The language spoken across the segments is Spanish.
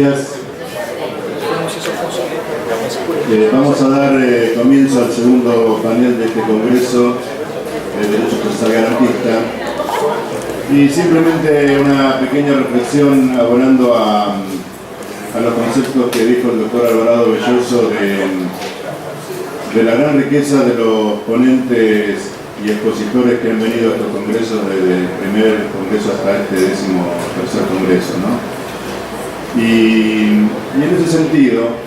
días. Vamos a dar comienzo al segundo panel de este Congreso de Derecho Procesal Garantista. Y simplemente una pequeña reflexión abonando a los conceptos que dijo el doctor Alvarado Belloso de la gran riqueza de los ponentes y expositores que han venido a estos congresos, desde el primer congreso hasta este 13º congreso, ¿no? Y en ese sentido,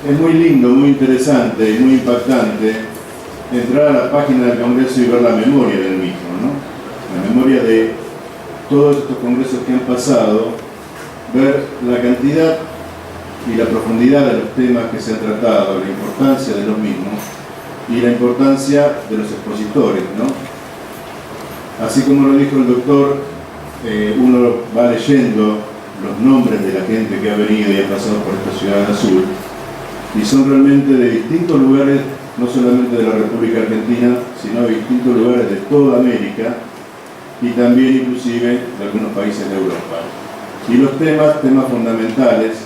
es muy lindo, muy interesante y muy impactante entrar a la página del congreso y ver la memoria del mismo, ¿no? La memoria de todos estos congresos que han pasado, ver la cantidad y la profundidad de los temas que se han tratado, la importancia de los mismos y la importancia de los expositores, ¿no? Así como lo dijo el doctor, uno va leyendo los nombres de la gente que ha venido y ha pasado por esta ciudad azul, y son realmente de distintos lugares, no solamente de la República Argentina, sino de distintos lugares de toda América y también inclusive de algunos países de Europa. Y los temas fundamentales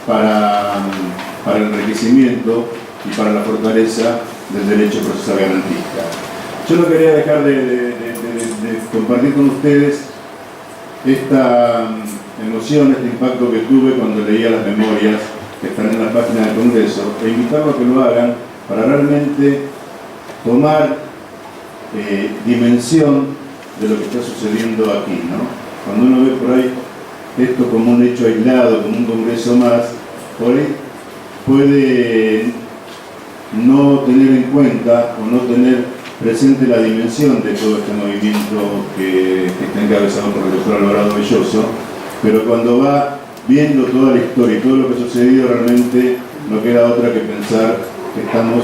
para el enriquecimiento y para la fortaleza del derecho procesal garantista. Yo no quería dejar de compartir con ustedes esta emoción, este impacto que tuve cuando leía las memorias que están en la página del Congreso, e invitarlos a que lo hagan para realmente tomar dimensión de lo que está sucediendo aquí, ¿no? Cuando uno ve por ahí esto como un hecho aislado, como un congreso más, por ahí puede no tener en cuenta o no tener presente la dimensión de todo este movimiento que está encabezado por el doctor Alvarado Belloso, pero cuando va viendo toda la historia y todo lo que ha sucedido, realmente no queda otra que pensar que estamos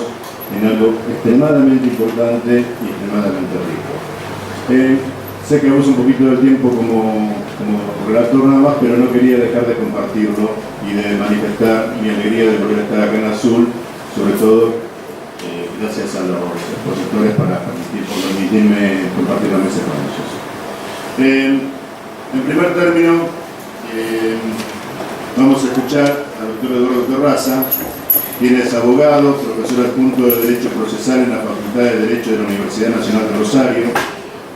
en algo extremadamente importante y extremadamente rico. Sé que abuso un poquito del tiempo como relator nada más, pero no quería dejar de compartirlo y de manifestar mi alegría de poder estar acá en Azul, sobre todo gracias a los expositores por permitirme compartir la mesa con ellos. En primer término, vamos a escuchar al doctor Eduardo Terraza, quien es abogado, profesor adjunto de Derecho Procesal en la Facultad de Derecho de la Universidad Nacional de Rosario,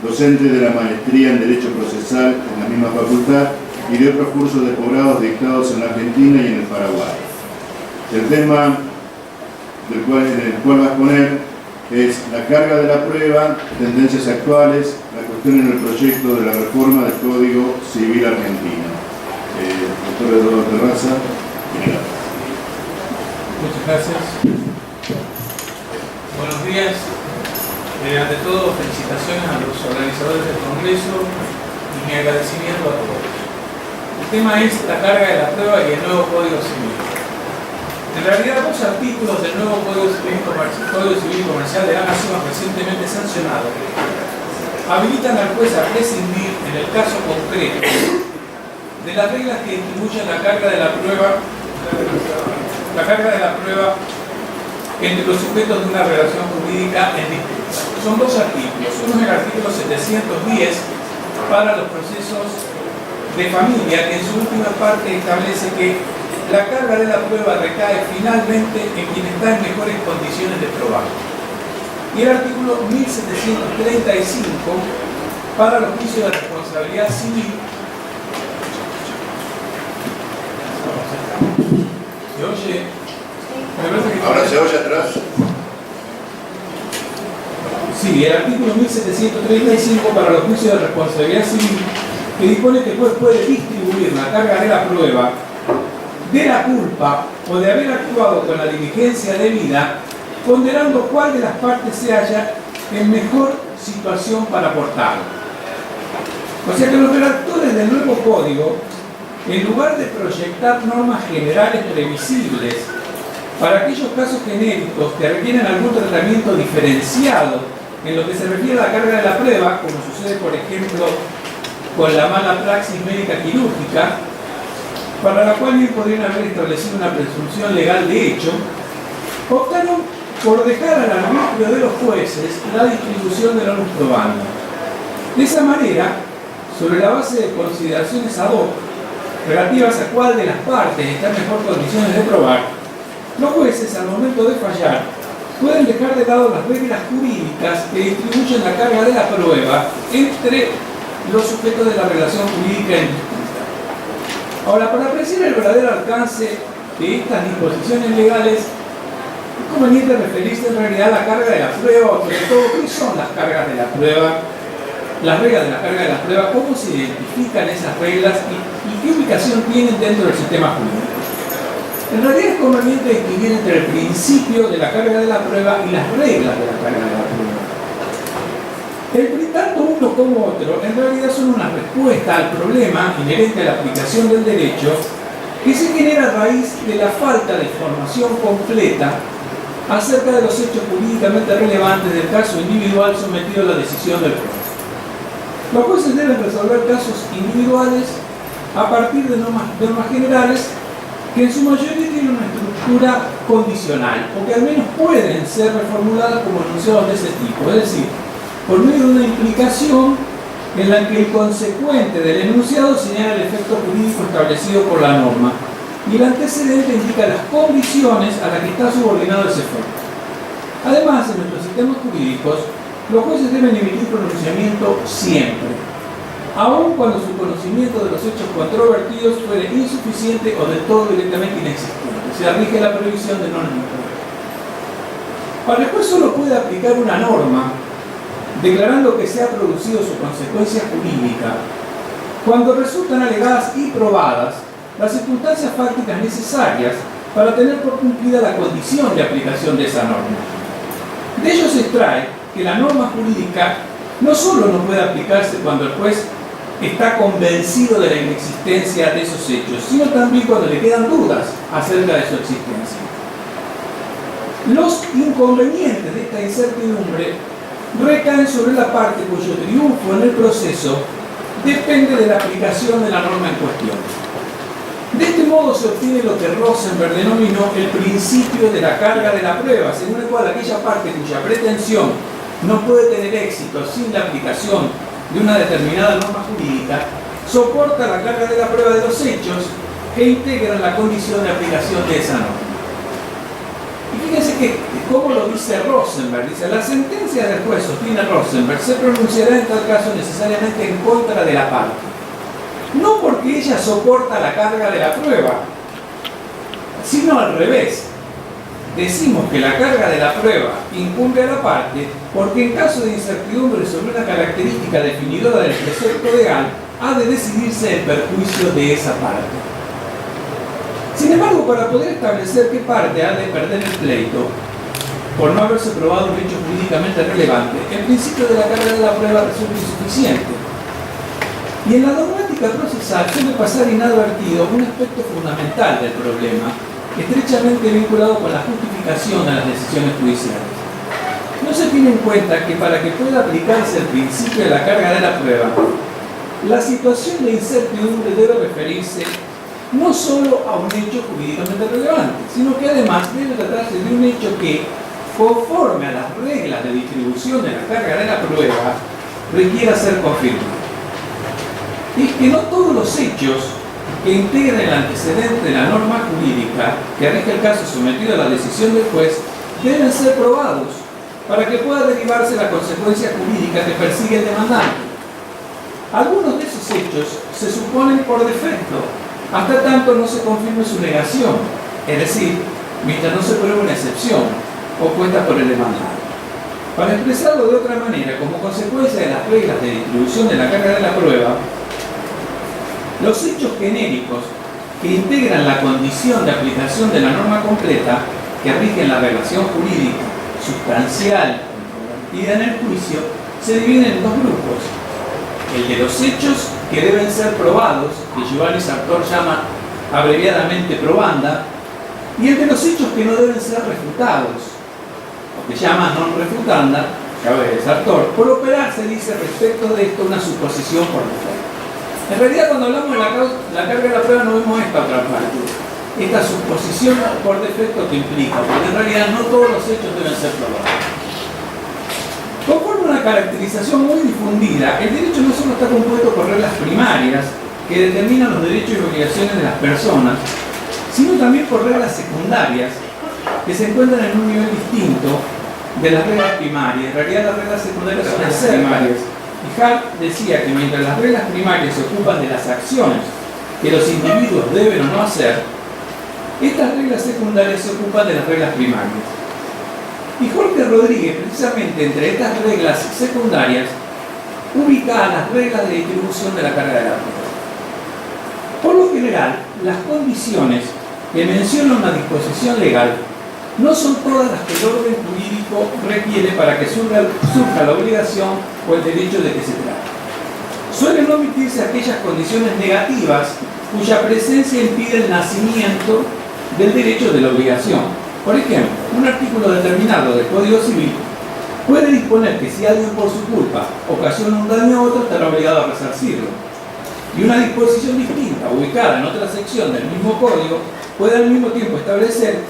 docente de la maestría en Derecho Procesal en la misma facultad y de otros cursos de posgrados dictados en la Argentina y en el Paraguay. El tema en el cual va a exponer es la carga de la prueba, tendencias actuales, la cuestión en el proyecto de la reforma del Código Civil argentino. Doctor Eduardo Terraza, general. Muchas gracias. Buenos días. Ante todo, felicitaciones a los organizadores del Congreso y mi agradecimiento a todos. El tema es la carga de la prueba y el nuevo Código Civil. En realidad, dos artículos del nuevo Código Civil Comercial de la Nación recientemente sancionado habilitan al juez a prescindir, en el caso concreto, de las reglas que distribuyen la carga de la prueba entre los sujetos de una relación jurídica en disputa. Son dos artículos. Uno es el artículo 710 para los procesos de familia, que en su última parte establece que la carga de la prueba recae finalmente en quien está en mejores condiciones de probar. Y el artículo 1735 para los juicios de responsabilidad civil. ¿Se oye? ¿Ahora se oye atrás? Sí, el artículo 1735 para los juicios de responsabilidad civil, que dispone que el juez puede distribuir la carga de la prueba de la culpa o de haber actuado con la diligencia debida, ponderando cuál de las partes se halla en mejor situación para aportarlo. O sea que los redactores del nuevo código, en lugar de proyectar normas generales previsibles para aquellos casos genéricos que requieren algún tratamiento diferenciado en lo que se refiere a la carga de la prueba, como sucede por ejemplo con la mala praxis médica quirúrgica, para la cual bien podrían haber establecido una presunción legal de hecho, optaron por dejar al arbitrio de los jueces la distribución de los probando. De esa manera, sobre la base de consideraciones ad hoc, relativas a cuál de las partes está en mejor condiciones de probar, los jueces, al momento de fallar, pueden dejar de lado las reglas jurídicas que distribuyen la carga de la prueba entre los sujetos de la relación jurídica en disputa. Ahora, para apreciar el verdadero alcance de estas disposiciones legales, es conveniente referirse en realidad a la carga de la prueba, o sobre todo qué son las cargas de la prueba, las reglas de la carga de la prueba, cómo se identifican esas reglas y qué ubicación tienen dentro del sistema jurídico. En realidad es conveniente distinguir entre el principio de la carga de la prueba y las reglas de la carga de la prueba. Tanto uno como otro en realidad son una respuesta al problema inherente a la aplicación del derecho que se genera a raíz de la falta de información completa acerca de los hechos jurídicamente relevantes del caso individual sometido a la decisión del juez. Los jueces deben resolver casos individuales a partir de normas generales que en su mayoría tienen una estructura condicional, o que al menos pueden ser reformuladas como enunciados de ese tipo, es decir, por medio de una implicación en la que el consecuente del enunciado señala el efecto jurídico establecido por la norma y el antecedente indica las condiciones a las que está subordinado ese efecto. Además, en nuestros sistemas jurídicos, los jueces deben emitir pronunciamiento siempre, aun cuando su conocimiento de los hechos controvertidos fuere insuficiente o del todo directamente inexistente. O sea, rige la prohibición de no imponer. Ahora, el juez solo puede aplicar una norma declarando que se ha producido su consecuencia jurídica cuando resultan alegadas y probadas las circunstancias fácticas necesarias para tener por cumplida la condición de aplicación de esa norma. De ello se extrae que la norma jurídica no solo no puede aplicarse cuando el juez está convencido de la inexistencia de esos hechos, sino también cuando le quedan dudas acerca de su existencia. Los inconvenientes de esta incertidumbre recaen sobre la parte cuyo triunfo en el proceso depende de la aplicación de la norma en cuestión. De este modo se obtiene lo que Rosenberg denominó el principio de la carga de la prueba, según el cual aquella parte cuya pretensión no puede tener éxito sin la aplicación de una determinada norma jurídica, soporta la carga de la prueba de los hechos que integran la condición de aplicación de esa norma. Y fíjense que, como lo dice Rosenberg, dice, la sentencia del juez, sostiene Rosenberg, se pronunciará en tal caso necesariamente en contra de la parte. No porque ella soporta la carga de la prueba, sino al revés. Decimos que la carga de la prueba incumbe a la parte porque en caso de incertidumbre sobre una característica definidora del precepto legal, ha de decidirse en perjuicio de esa parte. Sin embargo, para poder establecer qué parte ha de perder el pleito, por no haberse probado un hecho jurídicamente relevante, el principio de la carga de la prueba resulta insuficiente. Y en la dogmática procesal suele pasar inadvertido un aspecto fundamental del problema, estrechamente vinculado con la justificación de las decisiones judiciales. No se tiene en cuenta que para que pueda aplicarse el principio de la carga de la prueba, la situación de incertidumbre debe referirse no solo a un hecho jurídicamente relevante, sino que además debe tratarse de un hecho que, conforme a las reglas de distribución de la carga de la prueba, requiera ser confirmado. Es que no todos los hechos que integran el antecedente de la norma jurídica que rige el caso sometido a la decisión del juez deben ser probados para que pueda derivarse la consecuencia jurídica que persigue el demandante. Algunos de esos hechos se suponen por defecto, hasta tanto no se confirme su negación, es decir, mientras no se pruebe una excepción opuesta por el demandado. Para expresarlo de otra manera, como consecuencia de las reglas de distribución de la carga de la prueba, los hechos genéricos que integran la condición de aplicación de la norma completa que rigen la relación jurídica sustancial controvertida en el juicio se dividen en dos grupos: el de los hechos que deben ser probados, que Giovanni Sartor llama abreviadamente probanda, y el de los hechos que no deben ser refutados, o que llama non refutanda, cabe de Sartor, por operar se dice respecto de esto una suposición por defecto. En realidad, cuando hablamos de la carga de la prueba no vemos esta otra parte, esta suposición por defecto que implica, porque en realidad no todos los hechos deben ser probados. Conforme una caracterización muy difundida, el derecho no solo está compuesto por reglas primarias, que determinan los derechos y obligaciones de las personas, sino también por reglas secundarias que se encuentran en un nivel distinto de las reglas primarias. En realidad las reglas secundarias son las primarias. Y Hart decía que mientras las reglas primarias se ocupan de las acciones que los individuos deben o no hacer, estas reglas secundarias se ocupan de las reglas primarias. Y Jorge Rodríguez, precisamente entre estas reglas secundarias, ubica las reglas de distribución de la carga de la prueba. Por lo general, las condiciones que menciona una disposición legal no son todas las que el orden jurídico requiere para que surja la obligación o el derecho de que se trate. Suelen omitirse aquellas condiciones negativas cuya presencia impide el nacimiento del derecho de la obligación. Por ejemplo, un artículo determinado del Código Civil puede disponer que si alguien por su culpa ocasiona un daño a otro, estará obligado a resarcirlo. Y una disposición distinta, ubicada en otra sección del mismo código, puede al mismo tiempo establecer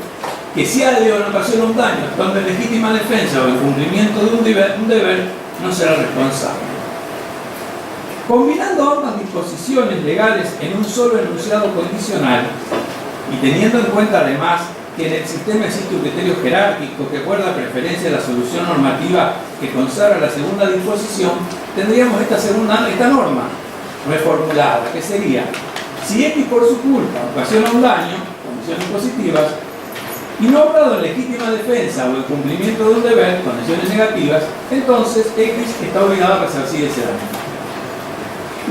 que si alguien ocasiona un daño actuando en legítima defensa o en cumplimiento de un deber, no será responsable. Combinando ambas disposiciones legales en un solo enunciado condicional y teniendo en cuenta además que en el sistema existe un criterio jerárquico que guarda preferencia a la solución normativa que consagra la segunda disposición, tendríamos esta norma reformulada, que sería: si X por su culpa ocasiona un daño, condiciones positivas, y no obrado en legítima defensa o en cumplimiento de un deber, condiciones negativas, entonces X está obligado a resarcir ese daño.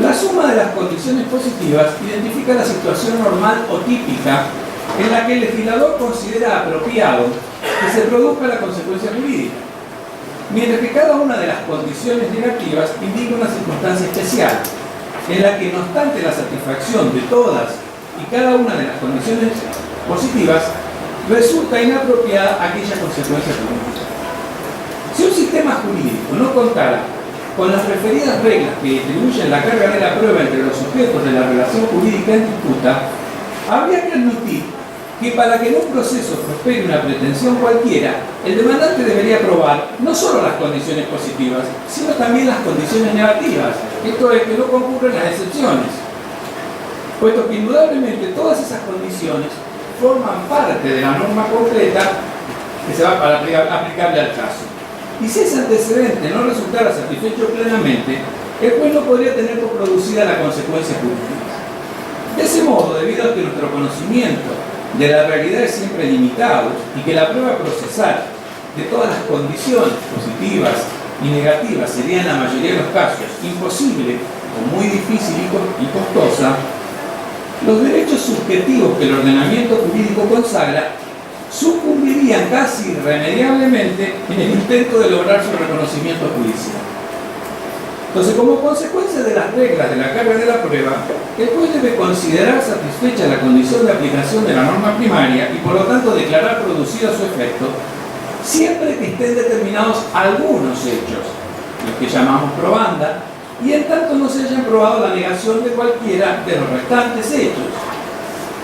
La suma de las condiciones positivas identifica la situación normal o típica en la que el legislador considera apropiado que se produzca la consecuencia jurídica, mientras que cada una de las condiciones negativas indica una circunstancia especial, en la que no obstante la satisfacción de todas y cada una de las condiciones positivas, resulta inapropiada aquella consecuencia jurídica. Si un sistema jurídico no contara con las referidas reglas que distribuyen la carga de la prueba entre los sujetos de la relación jurídica en disputa, habría que admitir que para que en un proceso prospere una pretensión cualquiera, el demandante debería probar no solo las condiciones positivas, sino también las condiciones negativas, esto es, que no concurren las excepciones, puesto que indudablemente todas esas condiciones forman parte de la norma concreta que se va a aplicable al caso. Y si ese antecedente no resultara satisfecho plenamente, el juez no podría tener por producida la consecuencia jurídica. De ese modo, debido a que nuestro conocimiento de la realidad es siempre limitado y que la prueba procesal de todas las condiciones positivas y negativas sería en la mayoría de los casos imposible o muy difícil y costosa, los derechos subjetivos que el ordenamiento jurídico consagra sucumbirían casi irremediablemente en el intento de lograr su reconocimiento judicial. Entonces, como consecuencia de las reglas de la carga de la prueba, el juez debe considerar satisfecha la condición de aplicación de la norma primaria y por lo tanto declarar producido su efecto, siempre que estén determinados algunos hechos, los que llamamos probanda, y en tanto no se hayan probado la negación de cualquiera de los restantes hechos.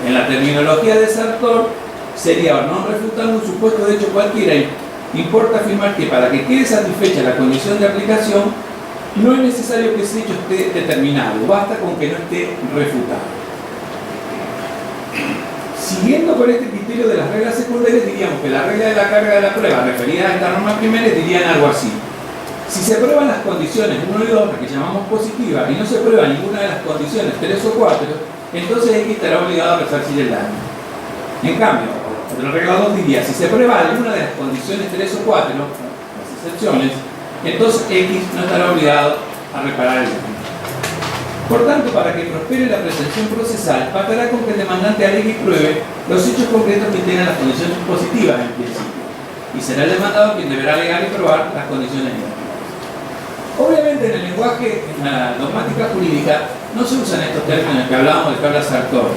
En la terminología de Sartor, sería o no refutando un supuesto de hecho cualquiera, importa afirmar que para que quede satisfecha la condición de aplicación, no es necesario que ese hecho esté determinado, basta con que no esté refutado. Siguiendo con este criterio de las reglas secundarias, diríamos que la regla de la carga de la prueba referida a esta norma primaria dirían algo así: si se prueban las condiciones 1 y 2, las que llamamos positivas, y no se prueba ninguna de las condiciones 3 o 4, entonces X estará obligado a resarcir el daño. En cambio, la regla 2 diría: si se prueba alguna de las condiciones 3 o 4, las excepciones, entonces X no estará obligado a reparar el daño. Por tanto, para que prospere la pretensión procesal, bastará con que el demandante alegue y pruebe los hechos concretos que tengan las condiciones positivas en principio, y será el demandado quien deberá alegar y probar las condiciones negativas. Obviamente, en el lenguaje, en la dogmática jurídica, no se usan estos términos que hablábamos de que habla Sartor.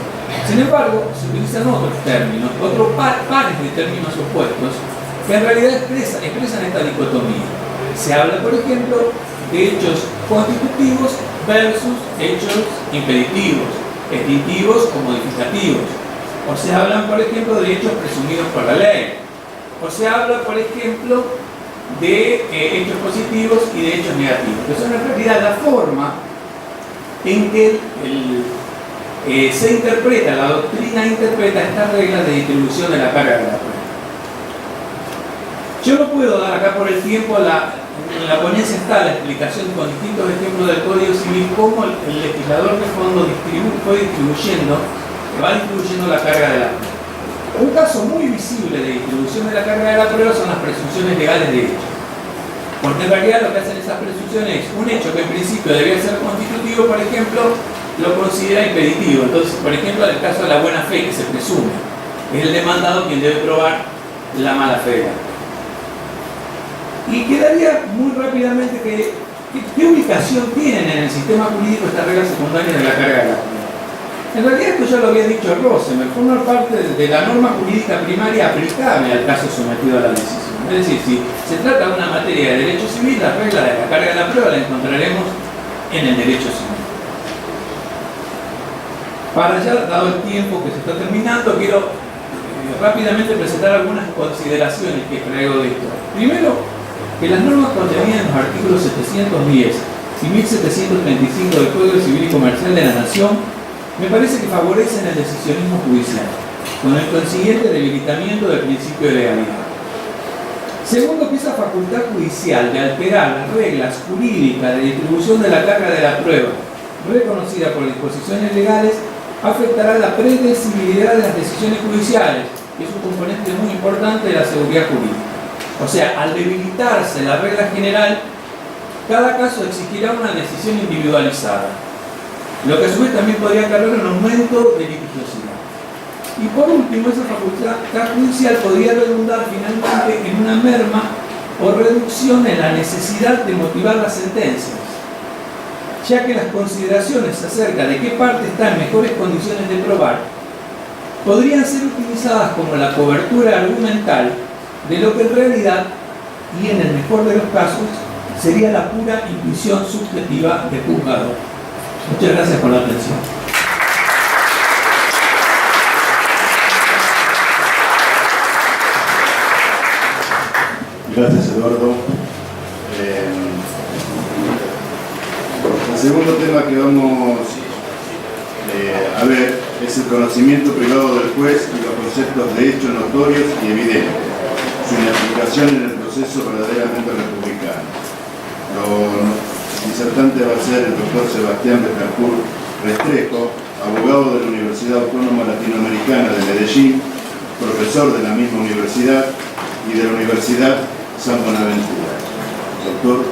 Sin embargo, se utilizan otros términos, otros pares de términos opuestos, que en realidad expresan esta dicotomía. Se habla, por ejemplo, de hechos constitutivos versus hechos impeditivos, extintivos o modificativos. O se hablan, por ejemplo, de hechos presumidos por la ley. O se habla, por ejemplo, de hechos positivos y de hechos negativos, que son en realidad la forma en que la doctrina interpreta estas reglas de distribución de la carga de la prueba. Yo no puedo dar acá por el tiempo, en la ponencia está la explicación con distintos ejemplos del Código Civil, cómo el legislador de fondo va distribuyendo la carga de la prueba. Un caso muy visible de distribución de la carga de la prueba son las presunciones legales de hecho. Porque en realidad lo que hacen esas presunciones es un hecho que en principio debía ser constitutivo, por ejemplo, lo considera impeditivo. Entonces, por ejemplo, en el caso de la buena fe que se presume, es el demandado quien debe probar la mala fe. Y quedaría muy rápidamente ¿qué ubicación tienen en el sistema jurídico estas reglas secundarias de la carga de la prueba? En realidad esto ya lo había dicho Rosenberg, forma parte de la norma jurídica primaria aplicable al caso sometido a la decisión. Es decir, si se trata de una materia de derecho civil, la regla de la carga de la prueba la encontraremos en el derecho civil. Para ya, dado el tiempo que se está terminando, quiero rápidamente presentar algunas consideraciones que traigo de esto. Primero, que las normas contenidas en los artículos 710 y 1735 del Código Civil y Comercial de la Nación me parece que favorecen el decisionismo judicial, con el consiguiente debilitamiento del principio de legalidad. Segundo, que esa facultad judicial de alterar las reglas jurídicas de distribución de la carga de la prueba, reconocida por disposiciones legales, afectará la predecibilidad de las decisiones judiciales, que es un componente muy importante de la seguridad jurídica. O sea, al debilitarse la regla general, cada caso exigirá una decisión individualizada, lo que a su vez también podría acarrear un aumento de litigiosidad. Y por último, esa facultad judicial podría redundar finalmente en una merma o reducción en la necesidad de motivar las sentencias, ya que las consideraciones acerca de qué parte está en mejores condiciones de probar podrían ser utilizadas como la cobertura argumental de lo que en realidad, y en el mejor de los casos, sería la pura intuición subjetiva del juzgador. Muchas gracias por la atención. Gracias, Eduardo. El segundo tema que vamos a ver es el conocimiento privado del juez y los conceptos de hechos notorios y evidentes, su inaplicación en el proceso verdaderamente republicano. Lo disertante va a ser el doctor Sebastián Betancourt Restrepo, abogado de la Universidad Autónoma Latinoamericana de Medellín, profesor de la misma universidad y de la Universidad San Buenaventura. Doctor,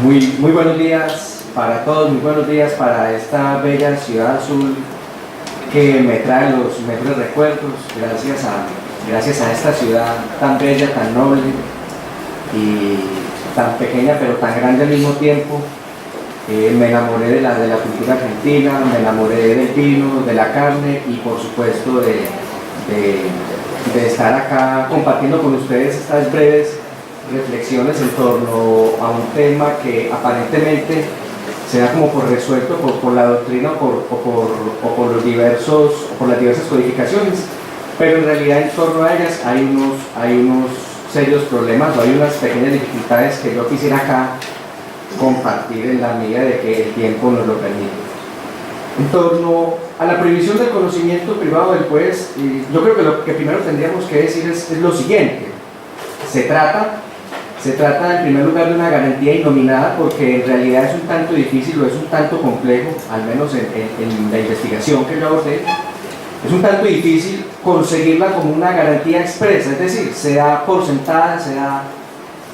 muy buenos días para todos, muy buenos días para esta bella ciudad azul que me trae los mejores recuerdos, gracias a esta ciudad tan bella, tan noble y tan pequeña pero tan grande al mismo tiempo. Me enamoré de la cultura argentina, me enamoré del vino, de la carne y por supuesto de estar acá compartiendo con ustedes estas breves reflexiones en torno a un tema que aparentemente se da como por resuelto por la doctrina o por las diversas codificaciones, pero en realidad en torno a ellas hay unos serios problemas o hay unas pequeñas dificultades que yo quisiera acá compartir en la medida de que el tiempo nos lo permite. En torno a la prohibición del conocimiento privado del juez, yo creo que lo que primero tendríamos que decir es lo siguiente. Se trata en primer lugar de una garantía innominada porque en realidad es un tanto difícil o es un tanto complejo, al menos en la investigación que yo abordé, es un tanto difícil conseguirla como una garantía expresa, es decir, se da por sentada,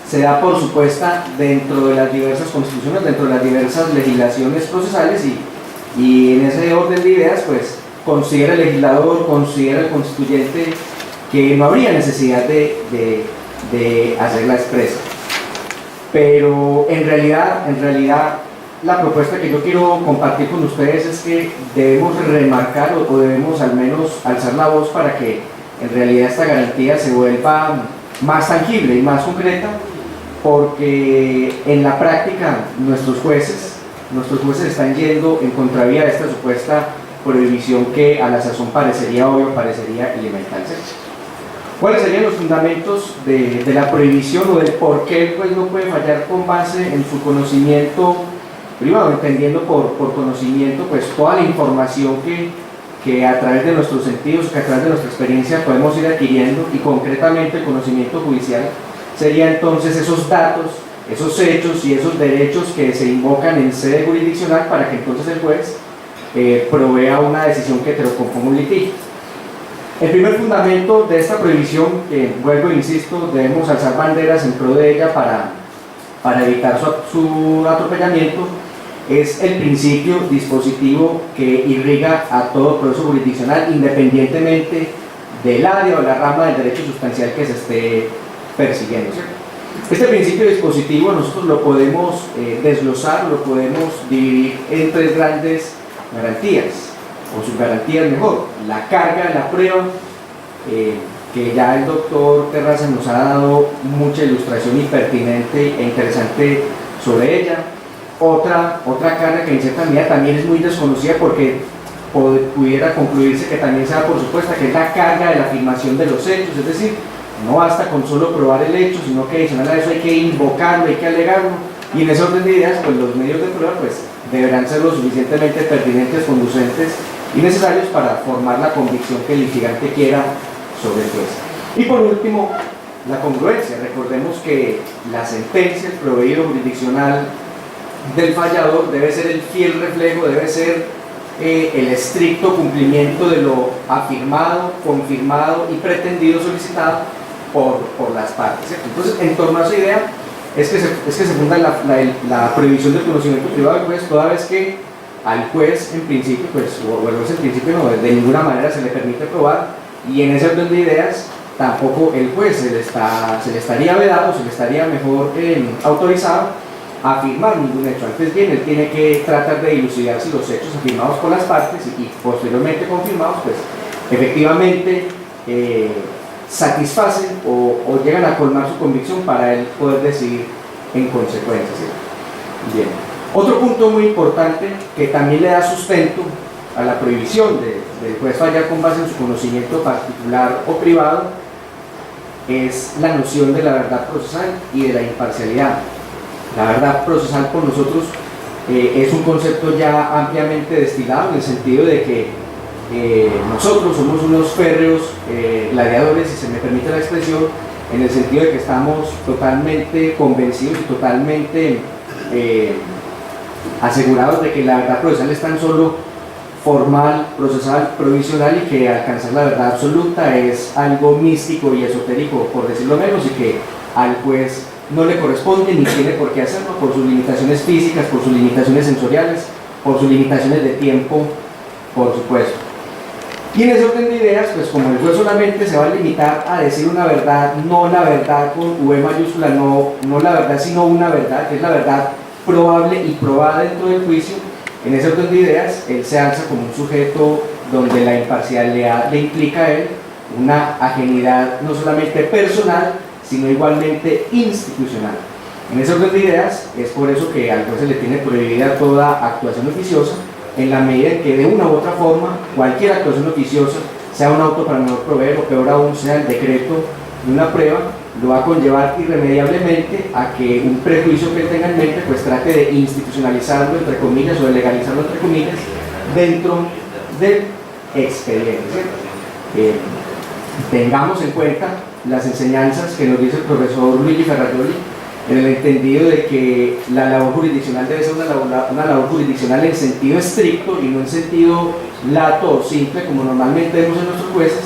se da por supuesta dentro de las diversas constituciones, dentro de las diversas legislaciones procesales y en ese orden de ideas pues considera el legislador, considera el constituyente que no habría necesidad de hacerla expresa. Pero en realidad la propuesta que yo quiero compartir con ustedes es que debemos remarcar o debemos al menos alzar la voz para que en realidad esta garantía se vuelva más tangible y más concreta, porque en la práctica nuestros jueces están yendo en contravía de esta supuesta prohibición que a la sazón parecería obvio, parecería elemental. ¿Cuáles serían los fundamentos de la prohibición o del por qué el juez no puede fallar con base en su conocimiento privado, entendiendo por conocimiento pues toda la información que a través de nuestros sentidos, que a través de nuestra experiencia podemos ir adquiriendo, y concretamente el conocimiento judicial sería entonces esos datos, esos hechos y esos derechos que se invocan en sede jurisdiccional para que entonces el juez provea una decisión que te lo componga un litigio. El primer fundamento de esta prohibición, que vuelvo e insisto, debemos alzar banderas en pro de ella para evitar su atropellamiento, es el principio dispositivo que irriga a todo proceso jurisdiccional, independientemente del área o la rama del derecho sustancial que se esté persiguiendo, ¿cierto? Este principio dispositivo nosotros lo podemos desglosar, lo podemos dividir en tres grandes garantías, o subgarantías mejor: la carga de la prueba, que ya el doctor Terraza nos ha dado mucha ilustración impertinente e interesante sobre ella. Otra carga que en cierta medida también es muy desconocida, porque pudiera concluirse que también se da por supuesta, que es la carga de la afirmación de los hechos, es decir, no basta con solo probar el hecho, sino que adicional a eso hay que invocarlo, hay que alegarlo, y en ese orden de ideas pues los medios de prueba pues deberán ser lo suficientemente pertinentes, conducentes y necesarios para formar la convicción que el litigante quiera sobre el juez. Y por último, la congruencia. Recordemos que la sentencia, el proveído jurisdiccional del fallador debe ser el fiel reflejo, debe ser el estricto cumplimiento de lo afirmado, confirmado y pretendido solicitado por las partes, ¿cierto? Entonces, en torno a esa idea es que se funda la prohibición del conocimiento privado del juez, toda vez que al juez en principio, pues, o al juez en principio no, de ninguna manera se le permite probar, y en ese orden de ideas tampoco el juez se le estaría vedado, se le estaría mejor autorizado a afirmar ningún hecho. Antes bien, él tiene que tratar de dilucidar si los hechos afirmados por las partes y posteriormente confirmados, pues efectivamente satisfacen o llegan a colmar su convicción para él poder decidir en consecuencia, ¿sí? Bien. Otro punto muy importante que también le da sustento a la prohibición del juez fallar con base en su conocimiento particular o privado es la noción de la verdad procesal y de la imparcialidad. La verdad procesal por nosotros es un concepto ya ampliamente destilado, en el sentido de que nosotros somos unos férreos gladiadores, si se me permite la expresión, en el sentido de que estamos totalmente convencidos y totalmente asegurados de que la verdad procesal es tan solo formal, procesal, provisional, y que alcanzar la verdad absoluta es algo místico y esotérico, por decirlo menos, y que al juez no le corresponde ni tiene por qué hacerlo por sus limitaciones físicas, por sus limitaciones sensoriales, por sus limitaciones de tiempo, por supuesto. Y en ese orden de ideas, pues como el juez solamente se va a limitar a decir una verdad, no la verdad con V mayúscula, no la verdad, sino una verdad, que es la verdad probable y probada dentro del juicio, en ese orden de ideas, él se alza como un sujeto donde la imparcialidad le implica a él una ajenidad no solamente personal, sino igualmente institucional. En ese orden de ideas, es por eso que al juez se le tiene prohibida toda actuación oficiosa, en la medida en que de una u otra forma, cualquier actuación oficiosa, sea un auto para menor proveer o peor aún sea el decreto de una prueba, lo va a conllevar irremediablemente a que un prejuicio que él tenga en mente pues trate de institucionalizarlo entre comillas o de legalizarlo entre comillas dentro del expediente, ¿cierto? Tengamos en cuenta las enseñanzas que nos dice el profesor Luigi Ferrajoli, en el entendido de que la labor jurisdiccional debe ser una labor jurisdiccional en sentido estricto y no en sentido lato o simple como normalmente vemos en nuestros jueces,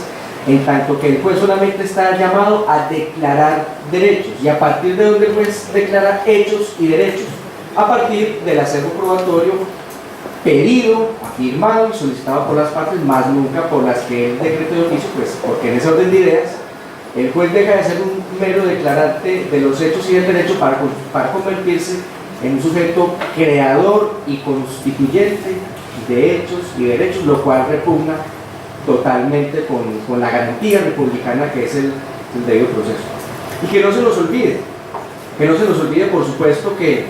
en tanto que el juez solamente está llamado a declarar derechos, y a partir de donde el juez declara hechos y derechos, a partir del acervo probatorio pedido, afirmado y solicitado por las partes, más nunca por las que el decreto de oficio, pues porque en ese orden de ideas el juez deja de ser un mero declarante de los hechos y del derecho para convertirse en un sujeto creador y constituyente de hechos y derechos, lo cual repugna totalmente con la garantía republicana que es el debido proceso. Y que no se nos olvide, por supuesto, que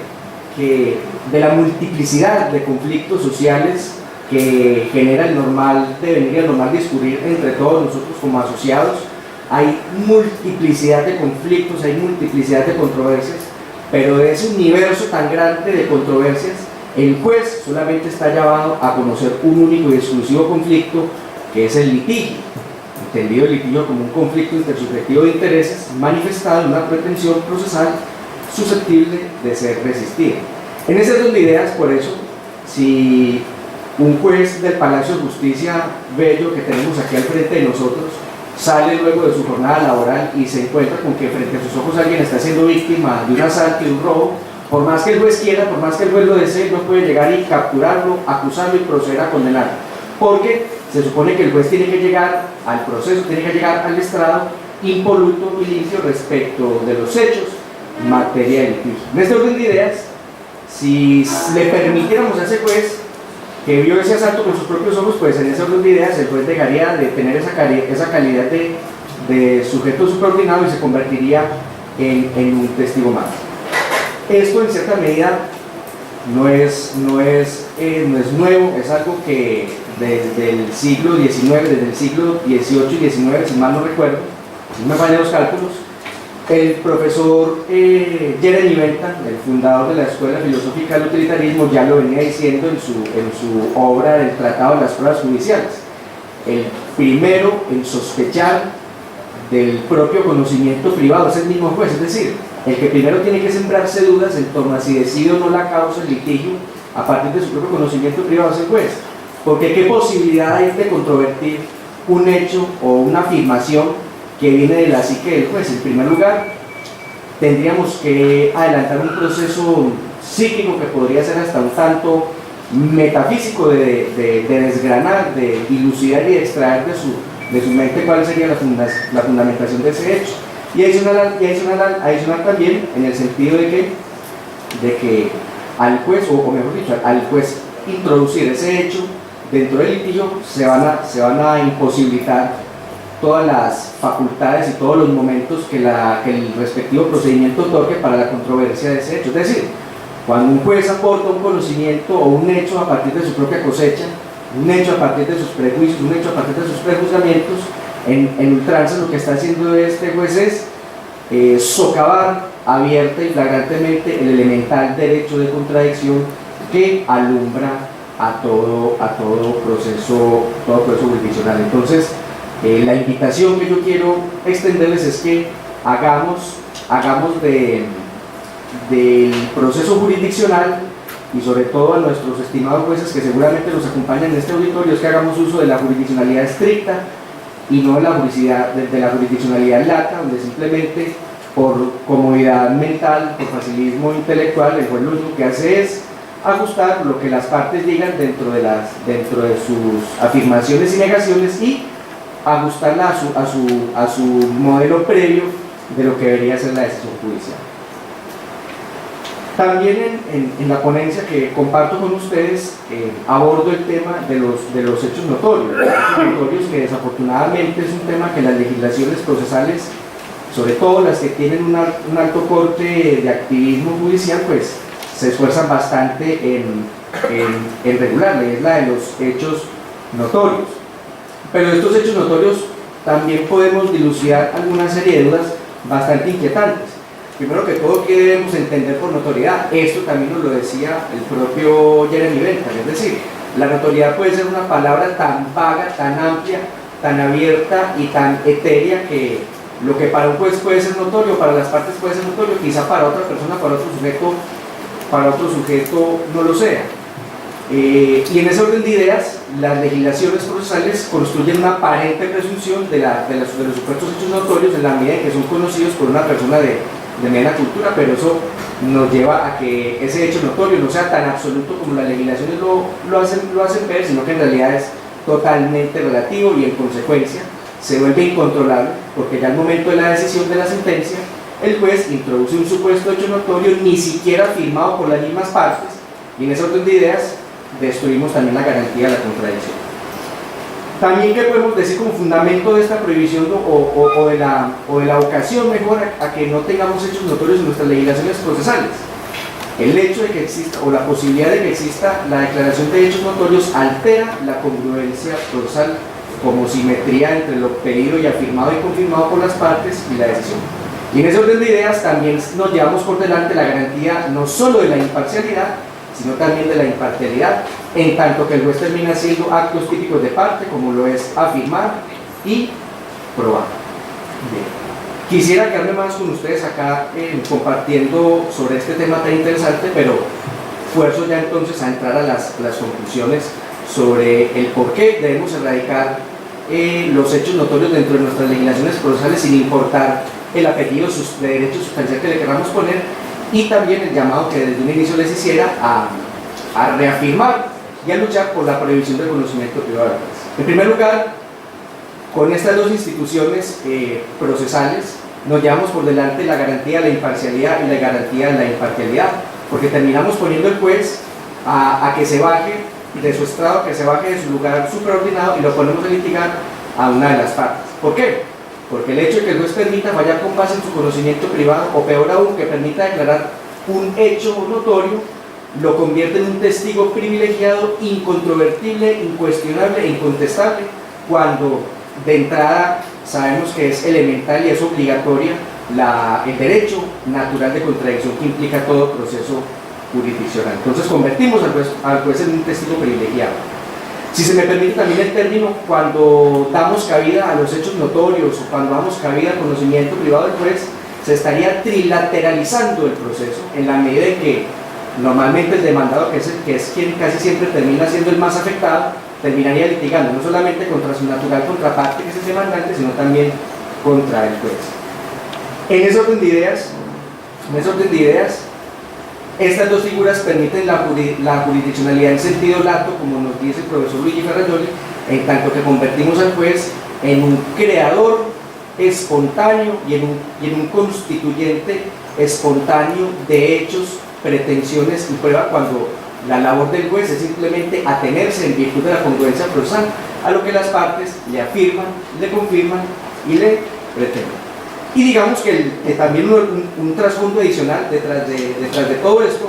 de la multiplicidad de conflictos sociales que genera el normal devenir y el normal discurrir entre todos nosotros como asociados, hay multiplicidad de conflictos, hay multiplicidad de controversias, pero de ese universo tan grande de controversias, el juez solamente está llamado a conocer un único y exclusivo conflicto, que es el litigio, entendido el litigio como un conflicto intersubjetivo de intereses manifestado en una pretensión procesal susceptible de ser resistida. En ese orden de ideas, por eso, si un juez del Palacio de Justicia bello que tenemos aquí al frente de nosotros sale luego de su jornada laboral y se encuentra con que frente a sus ojos alguien está siendo víctima de un asalto y de un robo, por más que el juez quiera, por más que el juez lo desee, no puede llegar y capturarlo, acusarlo y proceder a condenarlo, porque se supone que el juez tiene que llegar al proceso, tiene que llegar al estrado impoluto y limpio respecto de los hechos en materia de litigio. En este orden de ideas, si le permitiéramos a ese juez que vio ese asalto con sus propios ojos, pues en ese orden de ideas el juez dejaría de tener esa calidad de sujeto subordinado y se convertiría en un testigo más. Esto en cierta medida no es nuevo, es algo que desde el siglo XIX, desde el siglo XVIII y XIX, si mal no recuerdo, si no me fallan los cálculos, el profesor Jeremy Bentham, el fundador de la Escuela Filosófica del Utilitarismo, ya lo venía diciendo en su obra del Tratado de las Pruebas Judiciales. El primero en sospechar del propio conocimiento privado es el mismo juez, es decir, el que primero tiene que sembrarse dudas en torno a si decide o no la causa el litigio a partir de su propio conocimiento privado es el juez. Porque qué posibilidad hay de controvertir un hecho o una afirmación que viene de la psique del juez. En primer lugar, tendríamos que adelantar un proceso psíquico que podría ser hasta un tanto metafísico de desgranar, de dilucidar y de extraer de su mente cuál sería la fundamentación de ese hecho. Y adicional también en el sentido de que al juez, o mejor dicho, al juez introducir ese hecho dentro del litigio se van a imposibilitar todas las facultades y todos los momentos que el respectivo procedimiento otorgue para la controversia de ese hecho. Es decir, cuando un juez aporta un conocimiento o un hecho a partir de su propia cosecha, un hecho a partir de sus prejuicios, un hecho a partir de sus prejuzgamientos, en ultranza lo que está haciendo este juez es socavar abierta y flagrantemente el elemental derecho de contradicción que alumbra a todo proceso jurisdiccional. Entonces, la invitación que yo quiero extenderles es que hagamos del proceso jurisdiccional, y sobre todo a nuestros estimados jueces que seguramente nos acompañan en este auditorio, es que hagamos uso de la jurisdiccionalidad estricta y no de la jurisdiccionalidad lata, donde simplemente por comodidad mental, por facilismo intelectual, el juez lo único que hace es ajustar lo que las partes digan dentro de sus afirmaciones y negaciones y ajustarla a su modelo previo de lo que debería ser la decisión judicial. También en la ponencia que comparto con ustedes abordo el tema de los hechos notorios. Los hechos notorios, que desafortunadamente es un tema que las legislaciones procesales, sobre todo las que tienen un alto corte de activismo judicial, pues se esfuerzan bastante en regularla, y es la de los hechos notorios. Pero estos hechos notorios también podemos dilucidar alguna serie de dudas bastante inquietantes. Primero que todo, ¿qué debemos entender por notoriedad? Esto también nos lo decía el propio Jeremy Bentham, es decir, la notoriedad puede ser una palabra tan vaga, tan amplia, tan abierta y tan etérea que lo que para un juez puede ser notorio, para las partes puede ser notorio, quizá para otra persona, para otro sujeto no lo sea. Y en ese orden de ideas, las legislaciones procesales construyen una aparente presunción de los supuestos hechos notorios en la medida en que son conocidos por una persona de mediana cultura, pero eso nos lleva a que ese hecho notorio no sea tan absoluto como las legislaciones lo hacen ver, sino que en realidad es totalmente relativo y en consecuencia se vuelve incontrolable, porque ya al momento de la decisión de la sentencia, el juez introduce un supuesto hecho notorio ni siquiera firmado por las mismas partes, y en ese orden de ideas destruimos también la garantía de la contradicción. También, ¿qué podemos decir como fundamento de esta prohibición o de la ocasión mejor a que no tengamos hechos notorios en nuestras legislaciones procesales? El hecho de que exista, o la posibilidad de que exista la declaración de hechos notorios, altera la congruencia procesal como simetría entre lo pedido y afirmado y confirmado por las partes y la decisión. Y en ese orden de ideas también nos llevamos por delante la garantía no solo de la imparcialidad, sino también de la imparcialidad, en tanto que el juez termina siendo actos típicos de parte, como lo es afirmar y probar. Bien. Quisiera quedarme más con ustedes acá compartiendo sobre este tema tan interesante, pero esfuerzo ya entonces a entrar a las conclusiones sobre el por qué debemos erradicar los hechos notorios dentro de nuestras legislaciones procesales sin importar el apellido de derecho sustancial que le queramos poner, y también el llamado que desde un inicio les hiciera a reafirmar y a luchar por la prohibición del conocimiento privado. En primer lugar, con estas dos instituciones procesales nos llevamos por delante la garantía de la imparcialidad y la garantía de la imparcialidad, porque terminamos poniendo al juez a que se baje de su estrado, que se baje de su lugar superordinado y lo ponemos a litigar a una de las partes. ¿Por qué? Porque el hecho de que el juez permita fallar con base en su conocimiento privado, o peor aún, que permita declarar un hecho notorio, lo convierte en un testigo privilegiado, incontrovertible, incuestionable e incontestable, cuando de entrada sabemos que es elemental y es obligatoria el derecho natural de contradicción que implica todo proceso jurisdiccional. Entonces convertimos al juez en un testigo privilegiado. Si se me permite también el término, cuando damos cabida a los hechos notorios o cuando damos cabida al conocimiento privado del juez, se estaría trilateralizando el proceso, en la medida en que normalmente el demandado, que es quien casi siempre termina siendo el más afectado, terminaría litigando no solamente contra su natural contraparte, que es el demandante, sino también contra el juez. En ese orden de ideas, estas dos figuras permiten la jurisdiccionalidad en sentido lato, como nos dice el profesor Luigi Ferrajoli, en tanto que convertimos al juez en un creador espontáneo y en un constituyente espontáneo de hechos, pretensiones y pruebas, cuando la labor del juez es simplemente atenerse en virtud de la congruencia procesal a lo que las partes le afirman, le confirman y le pretenden. Y digamos que también un trasfondo adicional detrás de todo esto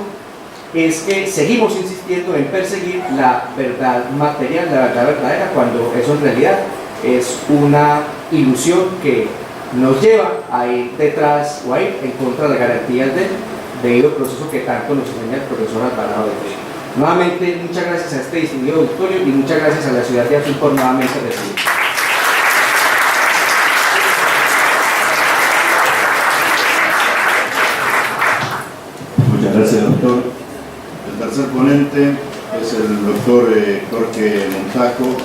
es que seguimos insistiendo en perseguir la verdad material, la verdad verdadera, cuando eso en realidad es una ilusión que nos lleva a ir detrás o a ir en contra de las garantías del debido proceso que tanto nos enseña el profesor Alvarado de Derecho. Nuevamente, muchas gracias a este distinguido auditorio y muchas gracias a la ciudad de Azul por nuevamente recibir. Muchas gracias, doctor. El tercer ponente es el doctor Jorge Montaco,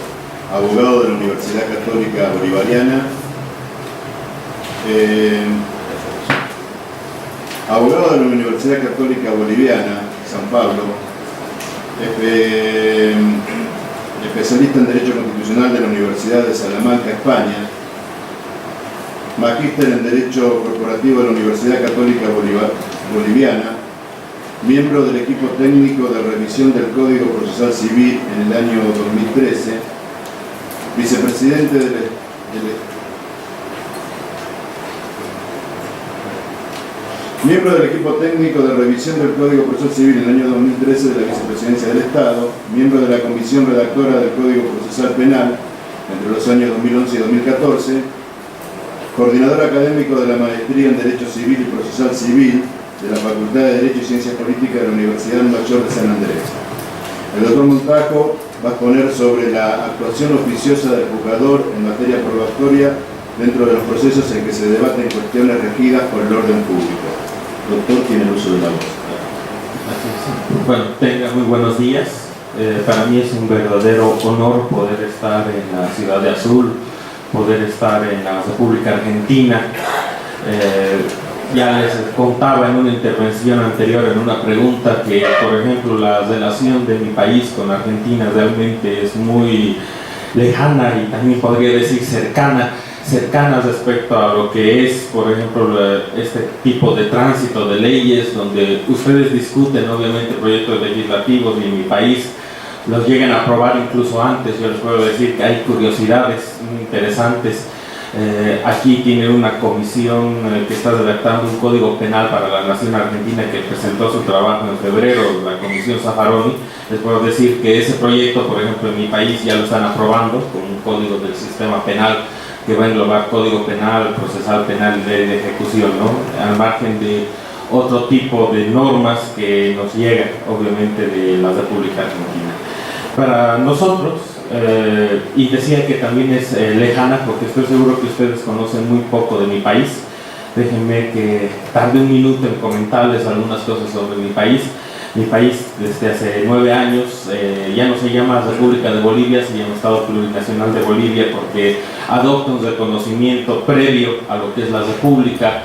abogado de la Universidad Católica Bolivariana. Abogado de la Universidad Católica Boliviana, San Pablo, especialista en Derecho Constitucional de la Universidad de Salamanca, España, magíster en Derecho Corporativo de la Universidad Católica Boliviana, miembro del equipo técnico de revisión del Código Procesal Civil en el año 2013, vicepresidente miembro del equipo técnico de revisión del Código Procesal Civil en el año 2013 de la Vicepresidencia del Estado, miembro de la Comisión Redactora del Código Procesal Penal entre los años 2011 y 2014, coordinador académico de la Maestría en Derecho Civil y Procesal Civil de la Facultad de Derecho y Ciencias Políticas de la Universidad Mayor de San Andrés. El doctor Montaco va a exponer sobre la actuación oficiosa del juzgador en materia probatoria dentro de los procesos en que se debaten cuestiones regidas por el orden público. Doctor, tiene el uso de la voz. Bueno, tenga muy buenos días. Para mí es un verdadero honor poder estar en la ciudad de Azul, poder estar en la República Argentina. Ya les contaba en una intervención anterior, en una pregunta, que por ejemplo la relación de mi país con Argentina realmente es muy lejana y también podría decir cercana respecto a lo que es, por ejemplo, este tipo de tránsito de leyes, donde ustedes discuten obviamente proyectos legislativos y en mi país los llegan a aprobar incluso antes. Yo les puedo decir que hay curiosidades muy interesantes Aquí tienen una comisión que está redactando un código penal para la nación argentina que presentó su trabajo en febrero, la comisión Zaffaroni. Les puedo decir que ese proyecto, por ejemplo, en mi país ya lo están aprobando con un código del sistema penal que va a englobar código penal, procesal penal y ley de ejecución, ¿no? Al margen de otro tipo de normas que nos llegan, obviamente, de la República Argentina. Para nosotros, y decía que también es lejana, porque estoy seguro que ustedes conocen muy poco de mi país. Déjenme que tarde un minuto en comentarles algunas cosas sobre mi país. Mi país desde hace 9 años ya no se llama República de Bolivia, se llama Estado Plurinacional de Bolivia, porque adopta un reconocimiento previo a lo que es la República,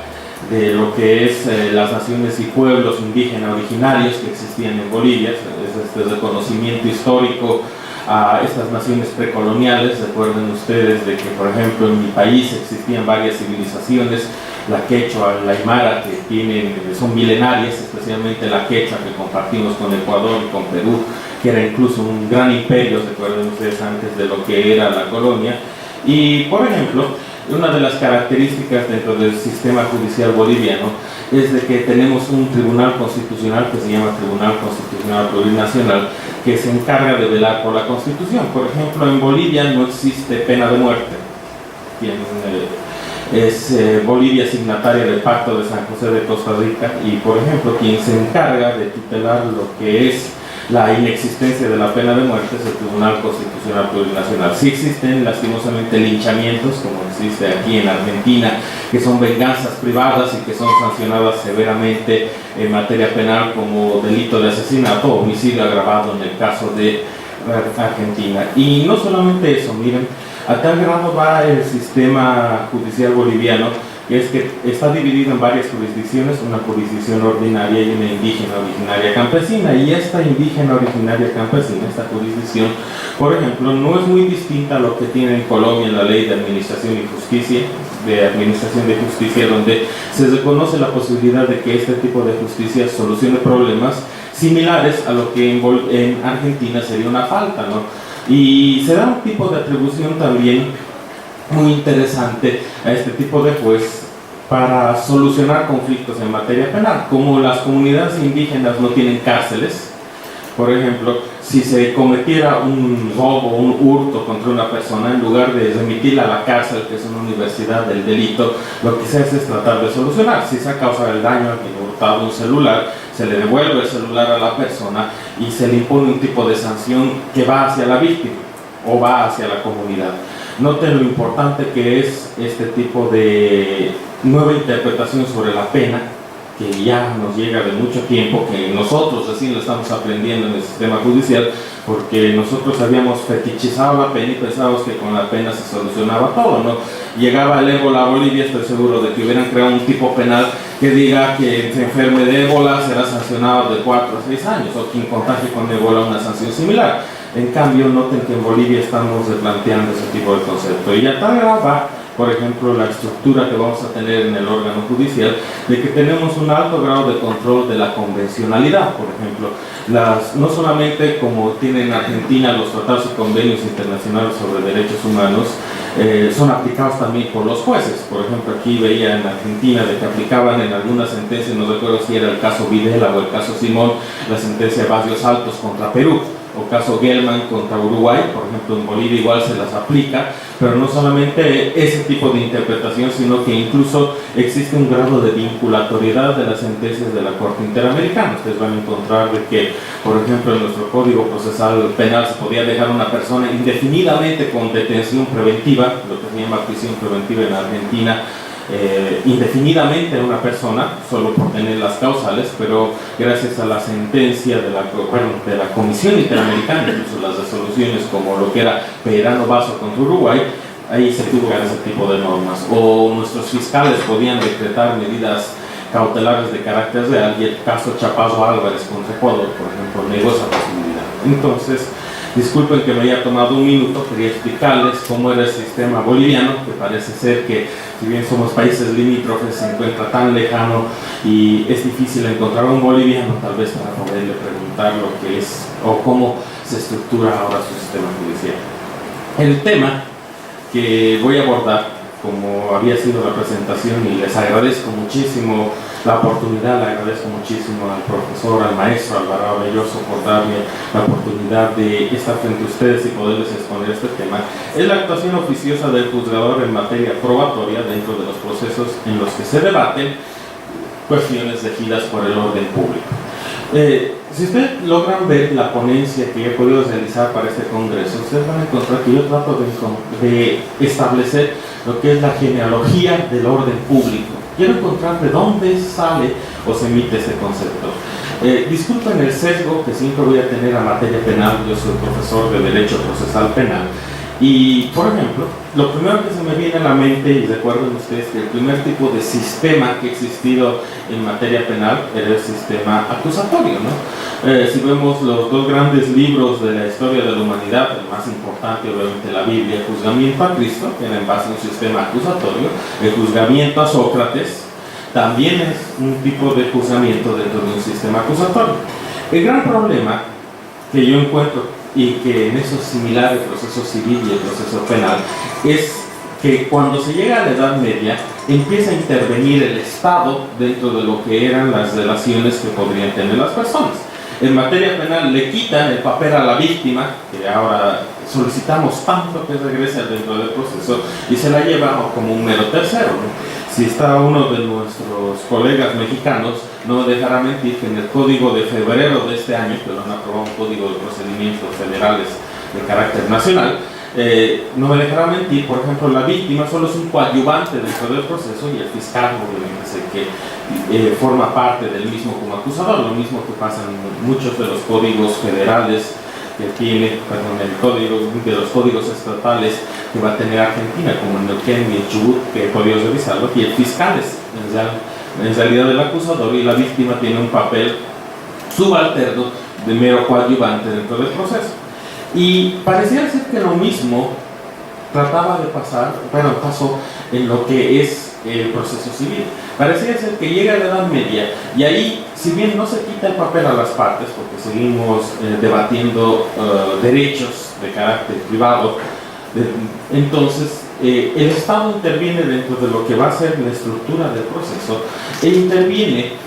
de lo que es las naciones y pueblos indígenas originarios que existían en Bolivia. Es este reconocimiento histórico a estas naciones precoloniales. Recuerden ustedes de que, por ejemplo, en mi país existían varias civilizaciones, la quechua, la aymara, que son milenarias, especialmente la quechua que compartimos con Ecuador y con Perú, que era incluso un gran imperio, recuerden ustedes, antes de lo que era la colonia. Y, por ejemplo, una de las características dentro del sistema judicial boliviano es de que tenemos un tribunal constitucional que se llama Tribunal Constitucional Plurinacional, que se encarga de velar por la Constitución. Por ejemplo, en Bolivia no existe pena de muerte. Bolivia signataria del Pacto de San José de Costa Rica, y, por ejemplo, quien se encarga de tutelar lo que es la inexistencia de la pena de muerte es el Tribunal Constitucional Plurinacional. Sí existen lastimosamente linchamientos, como existe aquí en Argentina, que son venganzas privadas y que son sancionadas severamente en materia penal como delito de asesinato o homicidio agravado en el caso de Argentina. Y no solamente eso, miren, a tal grado va el sistema judicial boliviano, que es que está dividido en varias jurisdicciones, una jurisdicción ordinaria y una indígena originaria campesina. Y esta indígena originaria campesina, esta jurisdicción, por ejemplo, no es muy distinta a lo que tiene en Colombia en la Ley de Administración y Justicia, donde se reconoce la posibilidad de que este tipo de justicia solucione problemas similares a lo que en Argentina sería una falta, ¿no? Y se da un tipo de atribución también muy interesante a este tipo de juez para solucionar conflictos en materia penal. Como las comunidades indígenas no tienen cárceles, por ejemplo, si se cometiera un robo o un hurto contra una persona, en lugar de remitirla a la cárcel, que es una universidad del delito, lo que se hace es tratar de solucionar. Si se ha causado el daño a quien ha hurtado un celular, se le devuelve el celular a la persona y se le impone un tipo de sanción que va hacia la víctima o va hacia la comunidad. Noten lo importante que es este tipo de nueva interpretación sobre la pena, que ya nos llega de mucho tiempo, que nosotros recién lo estamos aprendiendo en el sistema judicial, porque nosotros habíamos fetichizado la pena y pensábamos que con la pena se solucionaba todo, ¿no? Llegaba el ébola a Bolivia, estoy seguro de que hubieran creado un tipo penal que diga que se enferme de ébola será sancionado de 4 a 6 años, o quien contagie con ébola una sanción similar. En cambio, noten que en Bolivia estamos replanteando ese tipo de concepto. Y ya tal va, por ejemplo, la estructura que vamos a tener en el órgano judicial, de que tenemos un alto grado de control de la convencionalidad. Por ejemplo, no solamente como tienen en Argentina los tratados y convenios internacionales sobre derechos humanos, son aplicados también por los jueces. Por ejemplo, aquí veía en Argentina de que aplicaban en algunas sentencias, no recuerdo si era el caso Videla o el caso Simón, la sentencia de Barrios Altos contra Perú, o caso Gelman contra Uruguay. Por ejemplo, en Bolivia igual se las aplica, pero no solamente ese tipo de interpretación, sino que incluso existe un grado de vinculatoriedad de las sentencias de la Corte Interamericana. Ustedes van a encontrar de que, por ejemplo, en nuestro Código Procesal Penal se podía dejar a una persona indefinidamente con detención preventiva, lo que se llama prisión preventiva en Argentina, indefinidamente a una persona solo por tener las causales, pero gracias a la sentencia de la Comisión Interamericana, incluso las resoluciones como lo que era Peirano Vaso contra Uruguay, ahí se tuvo ese tipo de normas. O nuestros fiscales podían decretar medidas cautelares de carácter real, y el caso Chaparro Álvarez contra Ecuador, por ejemplo, negó esa posibilidad. Entonces, disculpen que me haya tomado un minuto, quería explicarles cómo era el sistema boliviano, que parece ser que, si bien somos países limítrofes, se encuentra tan lejano y es difícil encontrar un boliviano, tal vez para poderle preguntar lo que es o cómo se estructura ahora su sistema judicial. El tema que voy a abordar como había sido la presentación, y les agradezco muchísimo la oportunidad, le agradezco muchísimo al profesor, al maestro Alvarado Belloso por darme la oportunidad de estar frente a ustedes y poderles exponer este tema. Es la actuación oficiosa del juzgador en materia probatoria dentro de los procesos en los que se debaten cuestiones regidas por el orden público. Si ustedes logran ver la ponencia que he podido realizar para este congreso, ustedes van a encontrar que yo trato de establecer lo que es la genealogía del orden público. Quiero encontrar de dónde sale o se emite este concepto. Disculpen el sesgo que siempre voy a tener a materia penal. Yo soy profesor de Derecho Procesal Penal. Y, por ejemplo, lo primero que se me viene a la mente, y recuerden ustedes que el primer tipo de sistema que ha existido en materia penal era el sistema acusatorio, ¿no? Si vemos los dos grandes libros de la historia de la humanidad, el más importante obviamente la Biblia, el Juzgamiento a Cristo, que era en base a un sistema acusatorio, el Juzgamiento a Sócrates, también es un tipo de juzgamiento dentro de un sistema acusatorio. El gran problema que yo encuentro, y que en eso es similar el proceso civil y el proceso penal, es que cuando se llega a la Edad Media empieza a intervenir el Estado dentro de lo que eran las relaciones que podrían tener las personas. En materia penal le quitan el papel a la víctima, que ahora solicitamos tanto que regrese dentro del proceso, y se la lleva como un mero tercero, ¿no? Si está uno de nuestros colegas mexicanos, no me dejará mentir que en el Código de febrero de este año, que lo han aprobado un Código de Procedimientos Federales de carácter nacional, no me dejará mentir, por ejemplo, la víctima solo es un coadyuvante dentro del proceso y el fiscal obviamente es el que forma parte del mismo como acusador, lo mismo que pasa en muchos de los códigos federales que tiene, el código de los códigos estatales que va a tener Argentina, como en Neuquén y en Chubut, que he podido revisarlo, y el fiscal es en realidad el acusador y la víctima tiene un papel subalterno de mero coadyuvante dentro del proceso. Y parecía ser que lo mismo trataba de pasar, bueno, pasó en lo que es el proceso civil. Parecía ser que llega a la Edad Media y ahí, si bien no se quita el papel a las partes, porque seguimos debatiendo derechos de carácter privado, entonces el Estado interviene dentro de lo que va a ser la estructura del proceso e interviene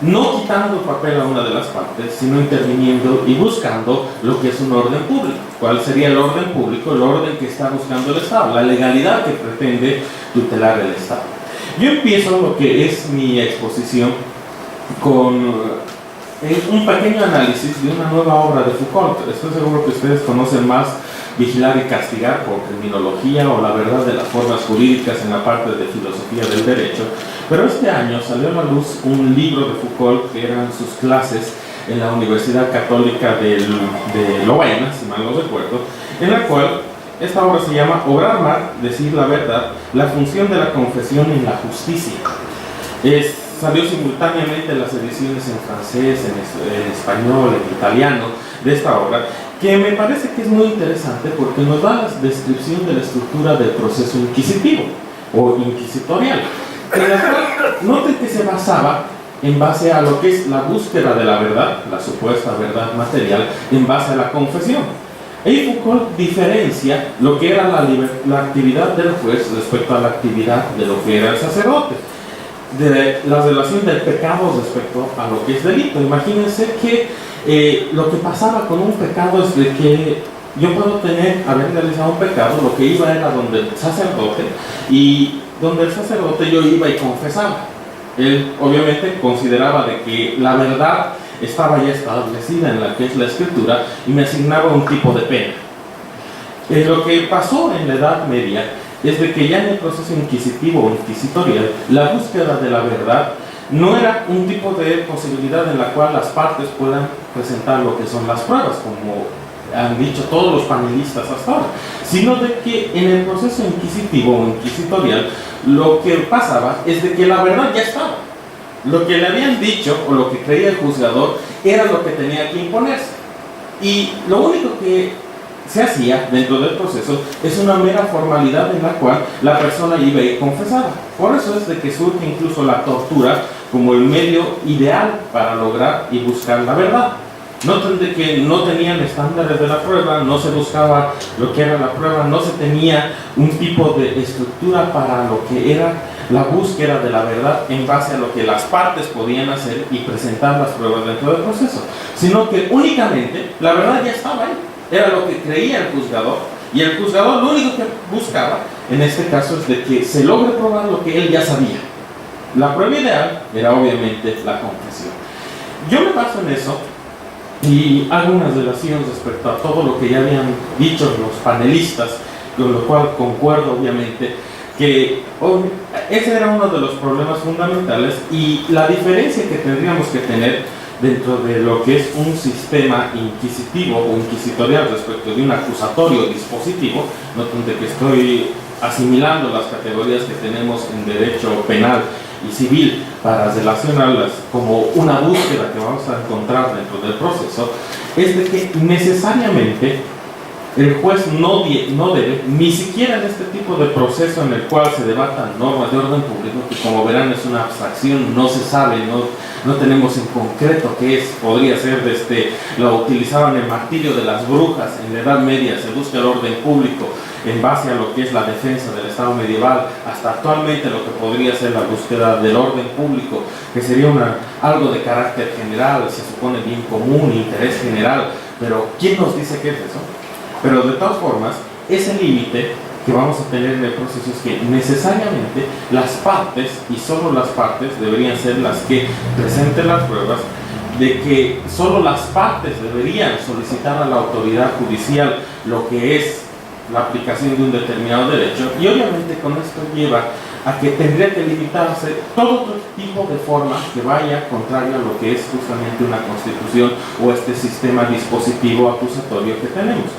no quitando el papel a una de las partes, sino interviniendo y buscando lo que es un orden público. ¿Cuál sería el orden público? El orden que está buscando el Estado, la legalidad que pretende tutelar el Estado. Yo empiezo lo que es mi exposición con un pequeño análisis de una nueva obra de Foucault. Estoy seguro que ustedes conocen más Vigilar y Castigar por Criminología o La Verdad de las Formas Jurídicas en la parte de Filosofía del Derecho, pero este año salió a la luz un libro de Foucault que eran sus clases en la Universidad Católica de Lovaina, si mal no recuerdo, en la cual esta obra se llama Obrar mal, decir la verdad, la función de la confesión en la justicia. Salió simultáneamente las ediciones en francés, en español, en italiano de esta obra, que me parece que es muy interesante porque nos da la descripción de la estructura del proceso inquisitivo o inquisitorial, en la cual noten que se basaba en base a lo que es la búsqueda de la verdad, la supuesta verdad material, en base a la confesión. Y Foucault diferencia lo que era la actividad del juez respecto a la actividad de lo que era el sacerdote, de la relación del pecado respecto a lo que es delito. Imagínense que lo que pasaba con un pecado es de que yo puedo haber realizado un pecado, lo que iba era donde el sacerdote, y donde el sacerdote yo iba y confesaba. Él obviamente consideraba de que la verdad estaba ya establecida en la que es la escritura y me asignaba un tipo de pena. Lo que pasó en la Edad Media es de que ya en el proceso inquisitivo o inquisitorial, la búsqueda de la verdad no era un tipo de posibilidad en la cual las partes puedan presentar lo que son las pruebas, como han dicho todos los panelistas hasta ahora, sino de que en el proceso inquisitivo o inquisitorial lo que pasaba es de que la verdad ya estaba. Lo que le habían dicho o lo que creía el juzgador era lo que tenía que imponerse. Y lo único que se hacía dentro del proceso es una mera formalidad en la cual la persona iba y confesaba. Por eso es de que surge incluso la tortura como el medio ideal para lograr y buscar la verdad. Noten de que no tenían estándares de la prueba, no se buscaba lo que era la prueba, no se tenía un tipo de estructura para lo que era la búsqueda de la verdad en base a lo que las partes podían hacer y presentar las pruebas dentro del proceso, sino que únicamente la verdad ya estaba ahí, era lo que creía el juzgador, y el juzgador lo único que buscaba en este caso es de que se logre probar lo que él ya sabía. La prueba ideal era obviamente la confesión. Yo me baso en eso y hago unas relaciones respecto a todo lo que ya habían dicho los panelistas, con lo cual concuerdo obviamente que ese era uno de los problemas fundamentales y la diferencia que tendríamos que tener dentro de lo que es un sistema inquisitivo o inquisitorial respecto de un acusatorio dispositivo, no donde que estoy asimilando las categorías que tenemos en derecho penal y civil para relacionarlas como una búsqueda que vamos a encontrar dentro del proceso, es de que necesariamente el juez no debe, ni siquiera en este tipo de proceso en el cual se debatan normas de orden público, que como verán es una abstracción, no se sabe, no tenemos en concreto qué es, podría ser lo utilizaban el martillo de las brujas en la Edad Media, se busca el orden público en base a lo que es la defensa del Estado medieval, hasta actualmente lo que podría ser la búsqueda del orden público, que sería algo de carácter general, se supone bien común, interés general, pero ¿quién nos dice qué es eso? Pero de todas formas, ese límite que vamos a tener en el proceso es que necesariamente las partes, y solo las partes, deberían ser las que presenten las pruebas, de que solo las partes deberían solicitar a la autoridad judicial lo que es la aplicación de un determinado derecho, y obviamente con esto lleva a que tendría que limitarse todo otro tipo de forma que vaya contrario a lo que es justamente una constitución o este sistema dispositivo acusatorio que tenemos.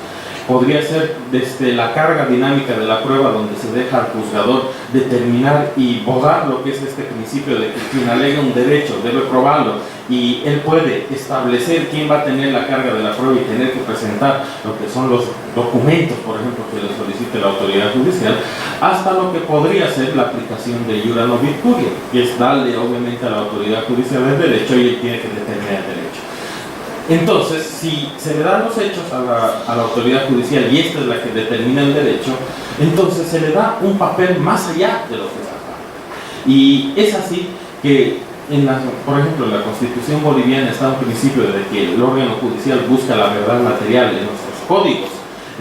Podría ser desde la carga dinámica de la prueba, donde se deja al juzgador determinar y borrar lo que es este principio de que quien alega un derecho debe probarlo, y él puede establecer quién va a tener la carga de la prueba y tener que presentar lo que son los documentos, por ejemplo, que le solicite la autoridad judicial, hasta lo que podría ser la aplicación de iura no virtutia, que es darle obviamente a la autoridad judicial el derecho y él tiene que determinar el derecho. Entonces, si se le dan los hechos a la autoridad judicial y esta es la que determina el derecho, entonces se le da un papel más allá de lo que se hace. Y es así que, por ejemplo, en la Constitución boliviana está un principio de que el órgano judicial busca la verdad material en nuestros códigos.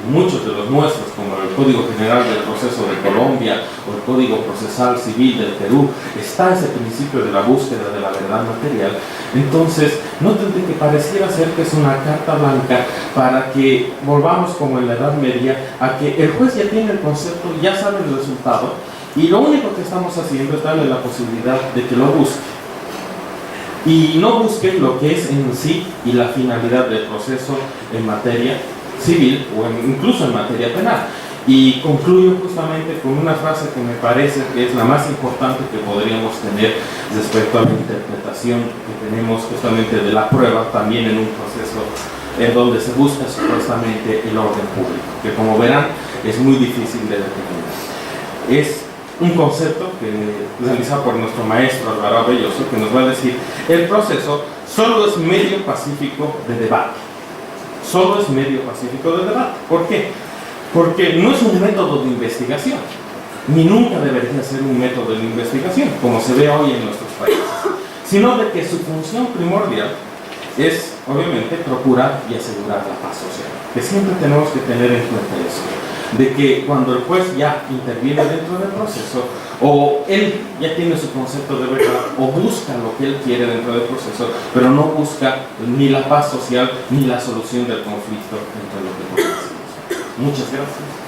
Muchos de los nuestros, como el Código General del Proceso de Colombia o el Código Procesal Civil del Perú, está ese principio de la búsqueda de la verdad material. Entonces, no tendría que pareciera ser que es una carta blanca para que volvamos como en la Edad Media, a que el juez ya tiene el concepto, ya sabe el resultado, y lo único que estamos haciendo es darle la posibilidad de que lo busque. Y no busque lo que es en sí y la finalidad del proceso en materia civil o incluso en materia penal. Y concluyo justamente con una frase que me parece que es la más importante que podríamos tener respecto a la interpretación que tenemos justamente de la prueba también en un proceso en donde se busca supuestamente el orden público, que como verán es muy difícil de determinar. Es un concepto que realizado por nuestro maestro Alvarado Belloso, que nos va a decir: el proceso solo es medio pacífico de debate. Solo es medio pacífico de debate. ¿Por qué? Porque no es un método de investigación, ni nunca debería ser un método de investigación, como se ve hoy en nuestros países, sino de que su función primordial es, obviamente, procurar y asegurar la paz social. Que siempre tenemos que tener en cuenta eso, de que cuando el juez ya interviene dentro del proceso, o él ya tiene su concepto de verdad, o busca lo que él quiere dentro del proceso, pero no busca ni la paz social ni la solución del conflicto dentro de lo que podemos. Muchas gracias.